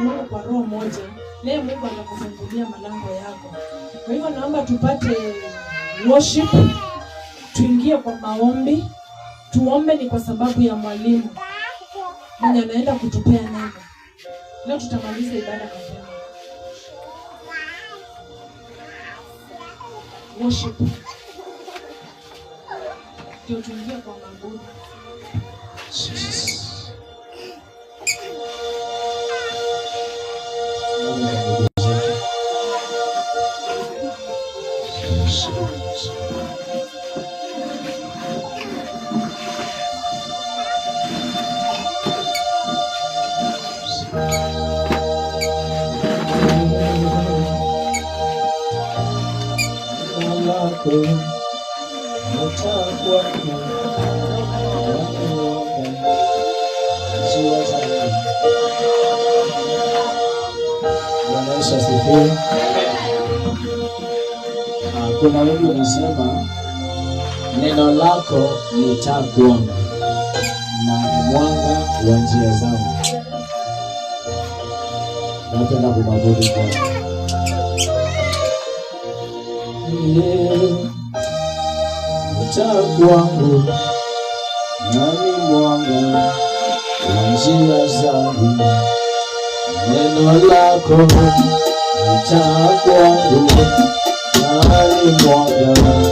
Mungu kwa roho moja, naye Mungu atakufungulia malango yako. Kwa hivyo naomba tupate worship, tuingie kwa maombi. Tuombe ni kwa sababu ya mwalimu mwenye anaenda kutupea neno. Leo tutamaliza ibada mapema. Worship. Ndio tuingie kwa mabudu. Kuna wengi wanasema neno lako ni taa kwangu na mwanga wa njia zangu. Napenda kumwabudu Bwana. Taa kwangu na ni mwanga wa njia zangu. Neno lako ni taa kwangu na ni mwanga